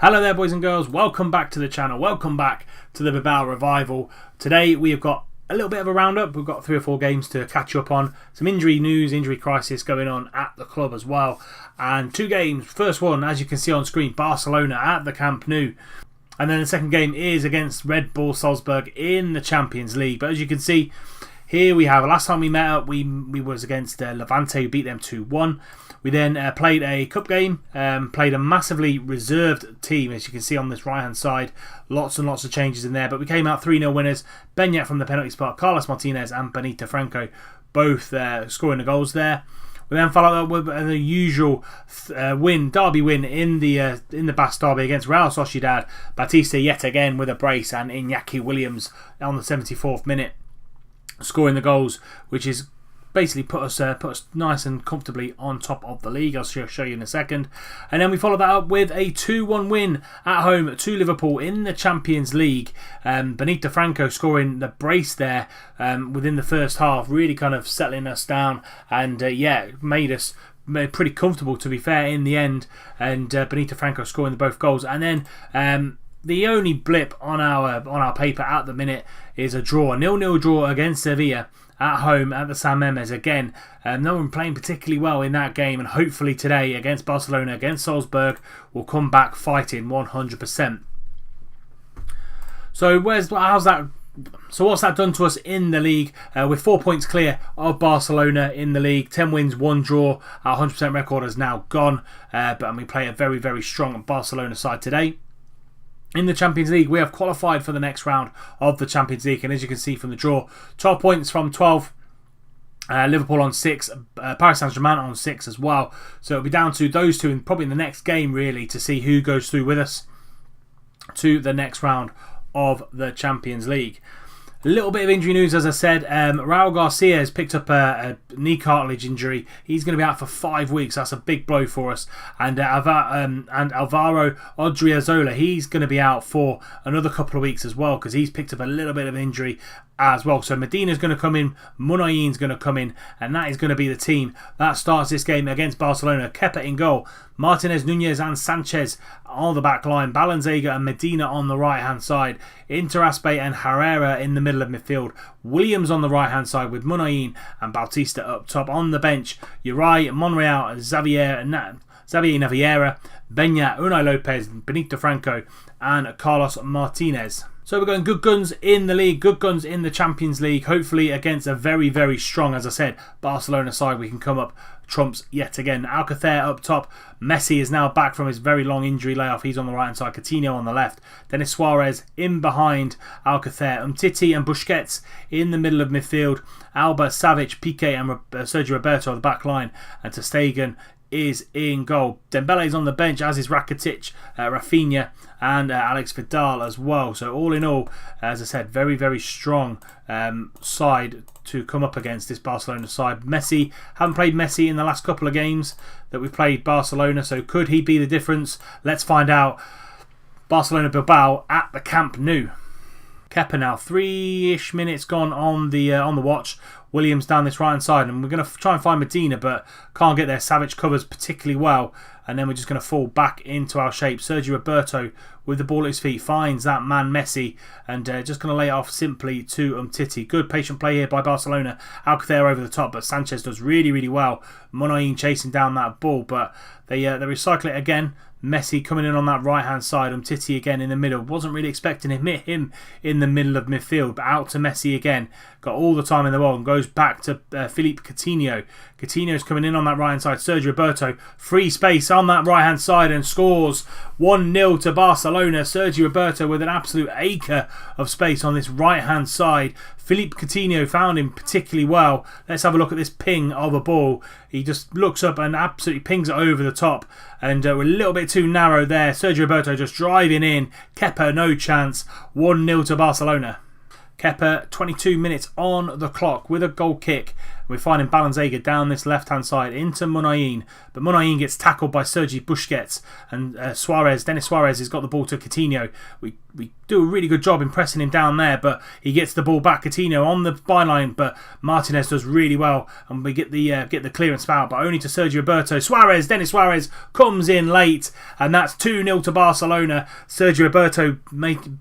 Hello there boys and girls, welcome back to the channel, welcome back to the Bilbao Revival. Today we have got a little bit of a roundup. We've got 3 or 4 games to catch up on, some injury news, injury crisis going on at the club as well, and 2 games. First one, as you can see on screen, Barcelona at the Camp Nou, and then the second game is against Red Bull Salzburg in the Champions League. But as you can see here, we have, last time we met up, we was against Levante, who beat them 2-1. We then played a cup game, played a massively reserved team, as you can see on this right hand side. Lots and lots of changes in there, but we came out 3-0 winners. Beñat from the penalty spot, Carlos Martinez and Benito Franco both scoring the goals there. We then followed up with the usual derby win in the Basque derby against Real Sociedad. Batista yet again with a brace, and Iñaki Williams on the 74th minute scoring the goals, which is basically put us nice and comfortably on top of the league. I'll show you in a second. And then we followed that up with a 2-1 win at home to Liverpool in the Champions League. Benito Franco scoring the brace there within the first half, really kind of settling us down, and made us pretty comfortable, to be fair, in the end. And Benito Franco scoring both goals. And then the only blip on our paper at the minute is a draw, 0-0 draw against Sevilla at home at the San Mamés. Again, no one playing particularly well in that game, and hopefully today against Barcelona, against Salzburg, will come back fighting 100%. So what's that done to us in the league? With 4 points clear of Barcelona in the league, 10 wins, 1 draw. Our 100% record is now gone, but we play a very, very strong Barcelona side today. In the Champions League, we have qualified for the next round of the Champions League, and as you can see from the draw, 12 points from 12. Liverpool on 6, Paris Saint-Germain on 6 as well. So it'll be down to those two, and probably in the next game really, to see who goes through with us to the next round of the Champions League. A little bit of injury news, as I said. Raul Garcia has picked up a knee cartilage injury. He's going to be out for 5 weeks. That's a big blow for us. And Alvaro Odriozola, he's going to be out for another couple of weeks as well, because he's picked up a little bit of injury as well. So Medina's going to come in, Munayin's going to come in, and that is going to be the team that starts this game against Barcelona. Kepa in goal, Martinez, Nunez and Sanchez on the back line, Balanzega and Medina on the right hand side, Interaspe and Herrera in the middle of midfield, Williams on the right hand side with Munayin and Bautista up top. On the bench, Uri, Monreal, Xavier Naviera, Beñat, Unai Lopez, Benito Franco and Carlos Martinez. So we're going good guns in the league, good guns in the Champions League. Hopefully against a very, very strong, as I said, Barcelona side, we can come up trumps yet again. Alcacer up top. Messi is now back from his very long injury layoff. He's on the right hand side. Coutinho on the left. Denis Suarez in behind Alcacer. Umtiti and Busquets in the middle of midfield. Alba, Savic, Piqué and Sergio Roberto on the back line. And Ter Stegen is in goal. Dembele is on the bench, as is Rakitic, Rafinha and Alex Vidal as well. So all in all, as I said, very, very strong side to come up against this Barcelona side. Messi, haven't played Messi in the last couple of games that we've played Barcelona, so could he be the difference? Let's find out. Barcelona Bilbao at the Camp Nou. Kepa now, 3-ish minutes gone on the watch. Williams down this right hand side, and we're going to try and find Medina, but can't get there. Savic covers particularly well, and then we're just going to fall back into our shape. Sergio Roberto with the ball at his feet finds that man Messi, and just going to lay it off simply to Umtiti. Good patient play here by Barcelona. Alcacer over the top, but Sanchez does really, really well. Munayin chasing down that ball, but they recycle it again. Messi coming in on that right hand side, Umtiti again in the middle. Wasn't really expecting him in the middle of midfield, but out to Messi again. Got all the time in the world and goes back to Philippe Coutinho. Coutinho's coming in on that right hand side. Sergio Roberto, free space on that right hand side and scores 1-0 to Barcelona. Sergio Roberto with an absolute acre of space on this right hand side. Philippe Coutinho found him particularly well. Let's have a look at this ping of a ball. He just looks up and absolutely pings it over the top, and we're a little bit too narrow there. Sergio Roberto just driving in. Kepa no chance. 1-0 to Barcelona. Kepa, 22 minutes on the clock with a goal kick. We're finding Balanzega down this left-hand side into Munayin, but Munayin gets tackled by Sergi Busquets, and Dennis Suarez has got the ball to Coutinho. We do a really good job in pressing him down there, but he gets the ball back. Coutinho on the byline, but Martinez does really well, and we get the clearance foul, but only to Sergio Roberto. Dennis Suarez comes in late, and that's 2-0 to Barcelona. Sergio Roberto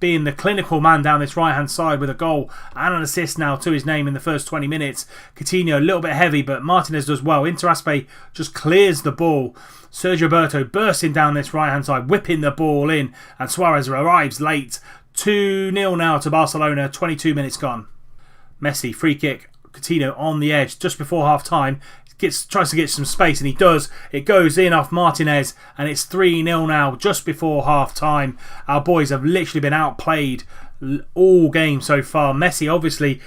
being the clinical man down this right-hand side with a goal and an assist now to his name in the first 20 minutes. Coutinho a little bit heavy, but Martinez does well. Interaspe just clears the ball. Sergio Roberto bursting down this right-hand side, whipping the ball in, and Suarez arrives late. 2-0 now to Barcelona, 22 minutes gone. Messi, free kick, Coutinho on the edge just before half-time. Tries to get some space, and he does. It goes in off Martinez, and it's 3-0 now just before half-time. Our boys have literally been outplayed all game so far. Messi obviously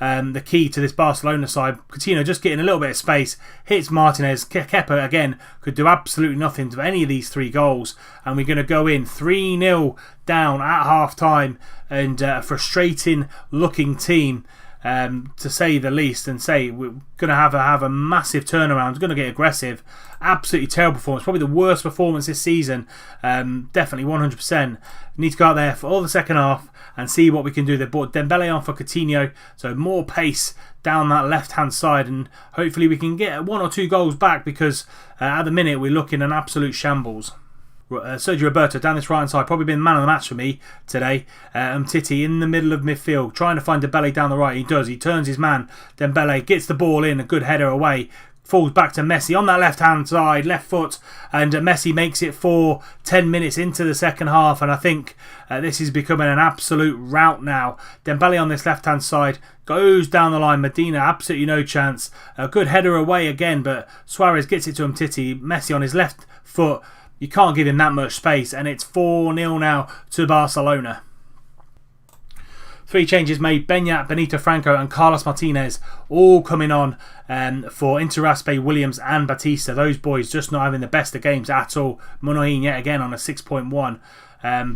the key to this Barcelona side. Coutinho just getting a little bit of space, hits Martinez. Kepa again could do absolutely nothing to any of these 3 goals, and we're going to go in 3-0 down at half time, and a frustrating looking team, to say the least, and say we're going to have a massive turnaround. We're going to get aggressive. Absolutely terrible performance, probably the worst performance this season, definitely 100%. Need to go out there for all the second half and see what we can do. They brought Dembele on for Coutinho, so more pace down that left hand side, and hopefully we can get 1 or 2 goals back, because at the minute we're looking an absolute shambles. Sergio Roberto down this right hand side, probably been man of the match for me today. Titi in the middle of midfield, trying to find Dembele down the right. He does. He turns his man. Dembele gets the ball in, a good header away. Falls back to Messi on that left hand side, left foot, and Messi makes it for 10 minutes into the second half, and I think this is becoming an absolute rout now. Dembele on this left hand side goes down the line. Medina, absolutely no chance. A good header away again, but Suarez gets it to Titi. Messi on his left foot. You can't give him that much space, and it's 4-0 now to Barcelona. 3 changes made. Beñat, Benito Franco and Carlos Martinez all coming on for Interaspe, Williams and Batista. Those boys just not having the best of games at all. Munayin yet again on a 6.1.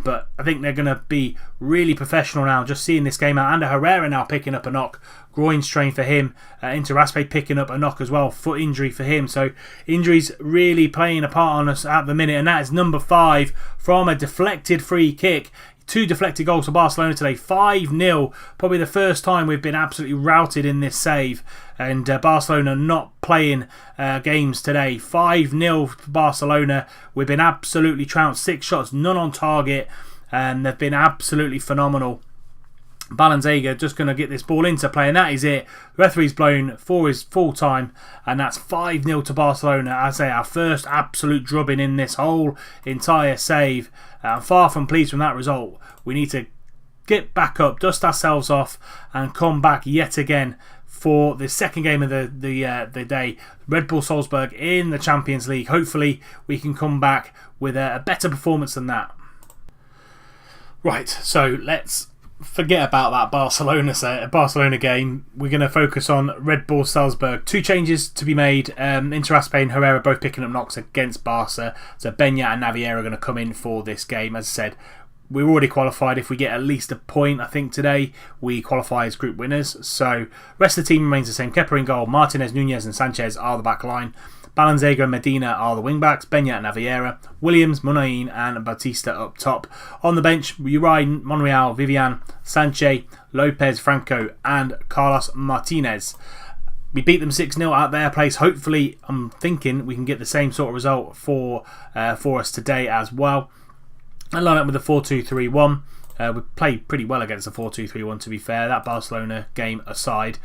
But I think they're going to be really professional now, just seeing this game out. And Herrera now picking up a knock. Groin strain for him. Interaspe picking up a knock as well. Foot injury for him. So injuries really playing a part on us at the minute. And that is number 5 from a deflected free kick. 2 deflected goals for Barcelona today. 5-0. Probably the first time we've been absolutely routed in this save. And Barcelona not playing games today. 5-0 for Barcelona. We've been absolutely trounced. 6 shots, none on target. And they've been absolutely phenomenal. Balanzega just going to get this ball into play, and that is it. The referee's blown for his full time, and that's 5-0 to Barcelona. I say our first absolute drubbing in this whole entire save. I'm far from pleased from that result. We need to get back up, dust ourselves off, and come back yet again for the second game of the day. Red Bull Salzburg in the Champions League. Hopefully we can come back with a better performance than that. Right, so let's forget about that Barcelona game. We're going to focus on Red Bull Salzburg. 2 changes to be made. Interaspe and Herrera both picking up knocks against Barca. So Beñat and Naviera are going to come in for this game. As I said, we're already qualified. If we get at least a point, I think today, we qualify as group winners. So rest of the team remains the same. Kepa in goal. Martinez, Nunez and Sanchez are the back line. Balanzega and Medina are the wing-backs. Beñat and Naviera. Williams, Munayin and Batista up top. On the bench, Uri, Monreal, Vivian, Sanchez, Lopez, Franco and Carlos Martinez. We beat them 6-0 at their place. Hopefully, I'm thinking we can get the same sort of result for us today as well. And line up with the 4-2-3-1. We played pretty well against the 4-2-3-1, to be fair. That Barcelona game aside.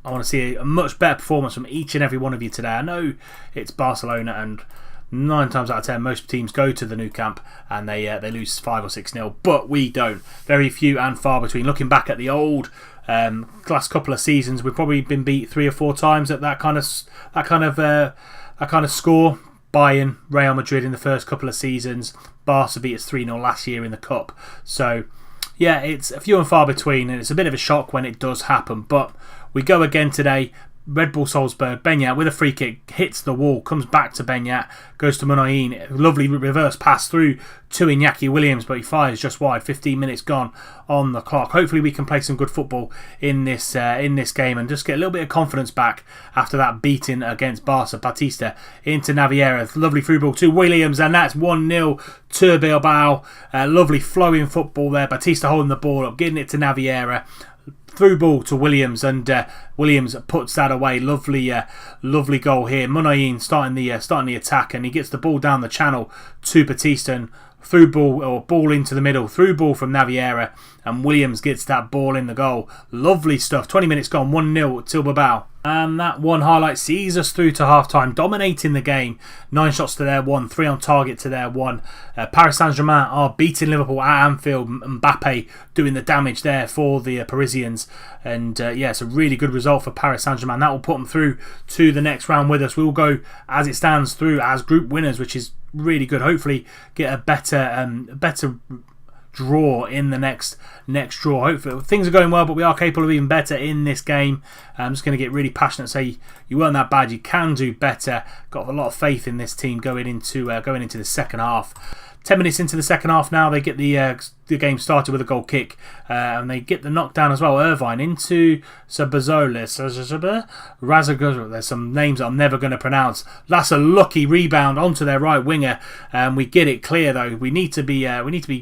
I want to see a much better performance from each and every one of you today. I know it's Barcelona, and 9 times out of 10 most teams go to the Nou Camp and they lose 5 or 6-0, but we don't. Very few and far between. Looking back at the old last couple of seasons, we've probably been beat 3 or 4 times at that kind of score. Bayern, Real Madrid in the first couple of seasons. Barca beat us 3-0 last year in the Cup. So yeah, it's a few and far between, and it's a bit of a shock when it does happen, but we go again today. Red Bull Salzburg. Beñat with a free kick, hits the wall, comes back to Beñat, goes to Munayin. Lovely reverse pass through to Iñaki Williams, but he fires just wide. 15 minutes gone on the clock. Hopefully we can play some good football in this game and just get a little bit of confidence back after that beating against Barca. Batista into Naviera. Lovely through ball to Williams, and that's 1-0 to Bilbao. Lovely flowing football there. Batista holding the ball up, getting it to Naviera. Through ball to Williams, and Williams puts that away. Lovely goal here. Munayin starting the attack, and he gets the ball down the channel to Batista, and through ball into the middle. Through ball from Naviera, and Williams gets that ball in the goal. Lovely stuff. 20 minutes gone. 1-0 to Bilbao. And that one highlight sees us through to half-time, dominating the game. 9 shots to their 1, 3 on target to their 1. Paris Saint-Germain are beating Liverpool at Anfield. Mbappe doing the damage there for the Parisians. And it's a really good result for Paris Saint-Germain. That will put them through to the next round with us. We will go, as it stands, through as group winners, which is really good. Hopefully get a better draw in the next draw. Hopefully things are going well, but we are capable of even better in this game. I'm just going to get really passionate, say you weren't that bad, you can do better. Got a lot of faith in this team going into the second half. 10 minutes into the second half now, they get the game started with a goal kick, and they get the knockdown as well. Irvine into Sabazolis. There's some names I'm never going to pronounce. That's a lucky rebound onto their right winger, and we get it clear though. We need to be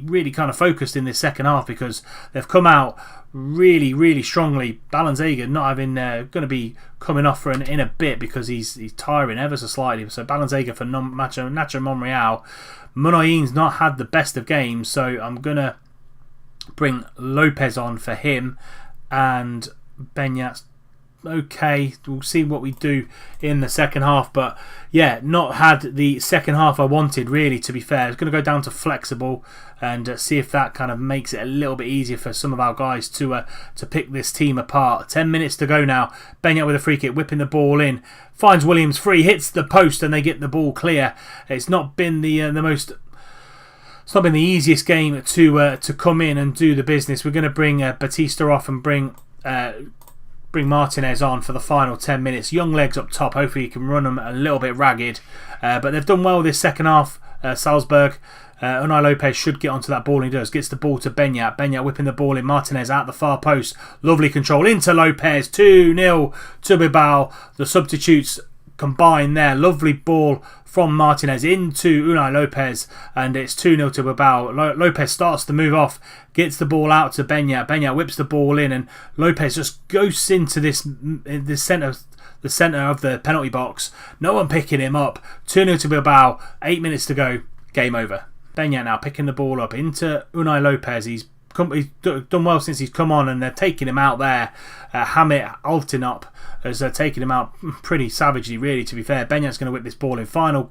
really kind of focused in this second half because they've come out really strongly. Balanzega not having going to be coming off in a bit because he's tiring ever so slightly. So Balanzega for Nacho Monreal. Munayin's not had the best of games, so I'm going to bring Lopez on for him, and Beñat's okay. We'll see what we do in the second half, but yeah, not had the second half I wanted, really, to be fair. It's going to go down to flexible and see if that kind of makes it a little bit easier for some of our guys to pick this team apart. 10 minutes to go now. Beñat with a free kick, whipping the ball in, finds Williams free, hits the post, and they get the ball clear. It's not been it's not been the easiest game to come in and do the business. We're going to bring Batista off and bring Martinez on for the final 10 minutes. Young legs up top. Hopefully he can run them a little bit ragged. But they've done well this second half, Salzburg. Unai Lopez should get onto that ball, and he does. Gets the ball to Beñat. Beñat whipping the ball in. Martinez out the far post. Lovely control into Lopez. 2-0 to Bilbao. The substitutes combine there. Lovely ball from Martinez into Unai Lopez, and it's 2-0 to Bilbao. Lopez starts to move off, gets the ball out to Beñat. Beñat whips the ball in, and Lopez just goes into the centre of the penalty box. No one picking him up. 2-0 to Bilbao. 8 minutes to go. Game over. Beñat now picking the ball up into Unai Lopez. He's done well since he's come on, and they're taking him out there. Hamit Altinop as they're taking him out pretty savagely, really, to be fair. Beñat's going to whip this ball in. Final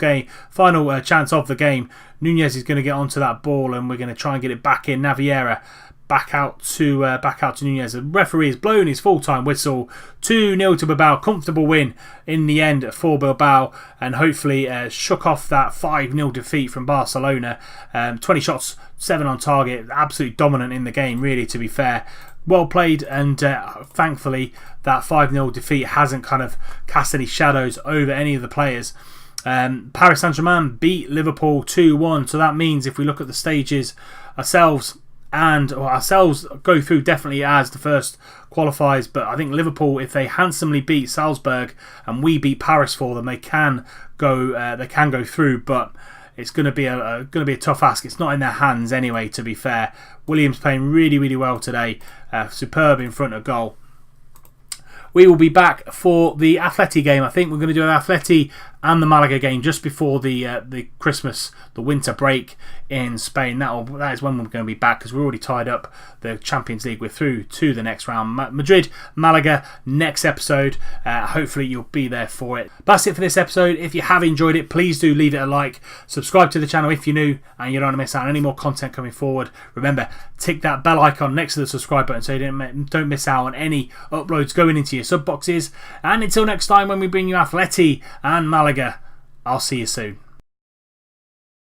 chance of the game. Nunez is going to get onto that ball, and we're going to try and get it back in. Naviera back out to Nunez. The referee has blown his full-time whistle. 2-0 to Bilbao. Comfortable win in the end for Bilbao, and hopefully shook off that 5-0 defeat from Barcelona. 20 shots, 7 on target. Absolutely dominant in the game, really, to be fair. Well played, and thankfully that 5-0 defeat hasn't kind of cast any shadows over any of the players. Paris Saint-Germain beat Liverpool 2-1, so that means if we look at the stages, ourselves go through definitely as the first qualifiers, but I think Liverpool, if they handsomely beat Salzburg and we beat Paris for them, they can go through, but it's going to be a tough ask. It's not in their hands anyway, to be fair. Williams playing really well today, superb in front of goal. We will be back for the Atleti game. I think we're going to do an Atleti and the Malaga game just before the winter break in Spain. That is when we're going to be back, because we're already tied up the Champions League. We're through to the next round. Madrid, Malaga, next episode. Hopefully you'll be there for it. That's it for this episode. If you have enjoyed it, please do leave it a like. Subscribe to the channel if you're new and you don't want to miss out on any more content coming forward. Remember, tick that bell icon next to the subscribe button so you don't miss out on any uploads going into your sub boxes. And until next time, when we bring you Atleti and Malaga, I'll see you soon.